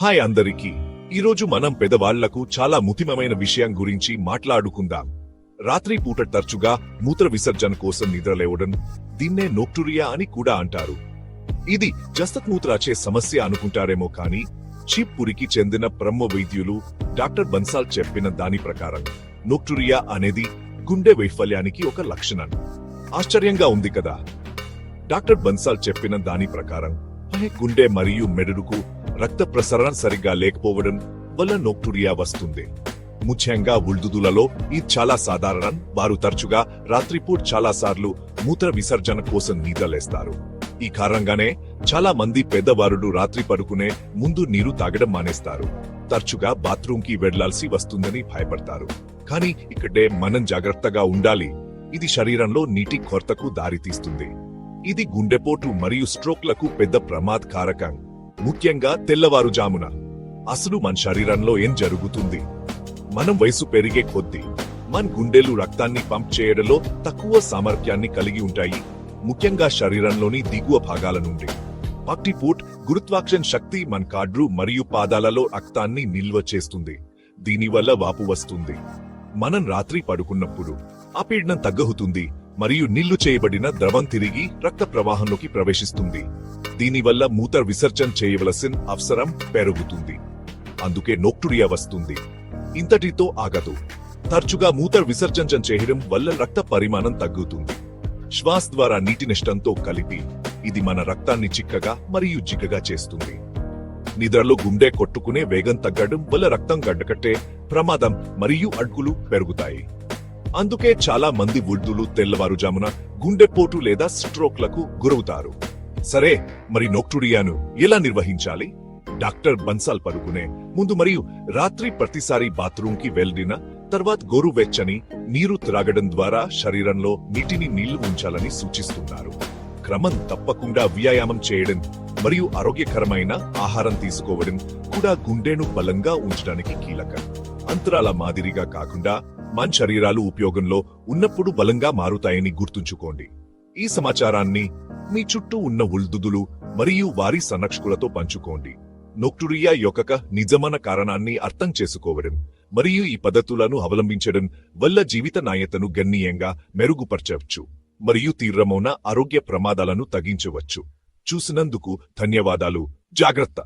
Hi అందరికీ. ఈరోజు మనం పెదవాళ్లకు చాలా ముఖ్యమైన విషయం గురించి మాట్లాడుకుందాం. రాత్రి పూట తరచుగా మూత్ర విసర్జన కోసం నిద్రలేవడం, దీన్నే నోక్టురియా అని కూడా అంటారు. ఇది జస్తత్మూత్రాచే సమస్య అనుకుంటారేమో కానీ చీప్పూరికి చెందిన ప్రముఖ వైద్యులు డాక్టర్ బన్సాల్ చెప్పిన దాని ప్రకారం నోక్టురియా అనేది గుండె వైఫల్యానికి ఒక లక్షణం. ఆశ్చర్యంగా ఉంది కదా. డాక్టర్ బన్సాల్ చెప్పిన దాని ప్రకారం గుండె మరియు మెదడుకు రక్త ప్రసరణ సరిగ్గా లేకపోవడం వల్ల నోక్టురియా వస్తుంది. ముఖ్యంగా వృద్ధులలో ఇది చాలా సాధారణం. వారు తరచుగా రాత్రిపూట చాలాసార్లు మూత్ర విసర్జన కోసం నిద్రలేస్తారు. ఈ కారణంగానే చాలా మంది పెద్దవారు రాత్రి పడుకునే ముందు నీరు తాగడం మానేస్తారు. తరచుగా బాత్రూమ్ కి వెళ్లాల్సి వస్తుందని భయపడతారు. కానీ ఇక్కడే మనం జాగ్రత్తగా ఉండాలి. ఇది శరీరంలో నీటి కొరతకు దారితీస్తుంది. ఇది గుండెపోటు మరియు స్ట్రోక్లకు పెద్ద ప్రమాదకారకం, ముఖ్యంగా తెల్లవారుజామున. అసలు మన శరీరంలో ఏం జరుగుతుంది? మనం వయసు పెరిగే కొద్దీ మన గుండెలు రక్తాన్ని పంప్ చేయడంలో తక్కువ సామర్థ్యాన్ని కలిగి ఉంటాయి, ముఖ్యంగా శరీరంలోని దిగువ భాగాల నుండి. పట్టిపూట్ గురుత్వాకర్షణ శక్తి మన కాళ్ళు మరియు పాదాలలో రక్తాన్ని నిల్వ చేస్తుంది. దీనివల్ల వాపు వస్తుంది. మనం రాత్రి పడుకున్నప్పుడు ఆ పీడనం తగ్గుతుంది మరియు నిల్లు చేయబడిన ద్రవం తిరిగి రక్త ప్రవాహంలోకి ప్రవేశిస్తుంది. దీనివల్ల మూత్ర విసర్జన చేయవలసిన అవసరం పెరుగుతుంది. అందుకే నోక్టురియా వస్తుంది. ఇంతటితో ఆగదు. తరచుగా మూత్ర విసర్జన చేయడం వల్ల రక్త పరిమాణం తగ్గుతుంది. శ్వాస ద్వారా నీటి నష్టంతో కలిపి ఇది మన రక్తాన్ని చిక్కగా మరియు జిగ్గగా చేస్తుంది. నిద్రలో గుండె కొట్టుకునే వేగం తగ్గడం వల్ల రక్తం గడ్డకట్టే ప్రమాదం మరియు అడ్గులు పెరుగుతాయి. అందుకే చాలా మంది వృద్ధులు తెల్లవారుజామున గుండెపోటు లేదా స్ట్రోక్లకు గురవుతారు. సరే, మరి నోక్టురియాను ఎలా నిర్వహించాలి? డాక్టర్ బన్సాల్ పడుకునే ముందు మరియు రాత్రి ప్రతిసారి బాత్రూమ్ కి వెళ్లిన తర్వాత గోరువెచ్చని నీరు త్రాగడం ద్వారా శరీరంలో నీటిని నిల్వ ఉంచాలని సూచిస్తున్నారు. క్రమం తప్పకుండా వ్యాయామం చేయడం మరియు ఆరోగ్యకరమైన ఆహారం తీసుకోవడం కూడా గుండెను బలంగా ఉంచడానికి కీలకం. అంతరాల మాదిరిగా కాకుండా మన శరీరాలు ఉపయోగంలో ఉన్నప్పుడు బలంగా మారుతాయని గుర్తుంచుకోండి. ఈ సమాచారాన్ని మీ చుట్టూ ఉన్న వృద్ధులు మరియు వారి సంరక్షకులతో పంచుకోండి. నోక్టురియా యొక్క నిజమైన కారణాన్ని అర్థం చేసుకోవడం మరియు ఈ పద్ధతులను అవలంబించడం వల్ల జీవిత నాణ్యతను గణనీయంగా మెరుగుపరచవచ్చు మరియు తీవ్రమైన ఆరోగ్య ప్రమాదాలను తగ్గించవచ్చు. చూసినందుకు ధన్యవాదాలు. జాగ్రత్త.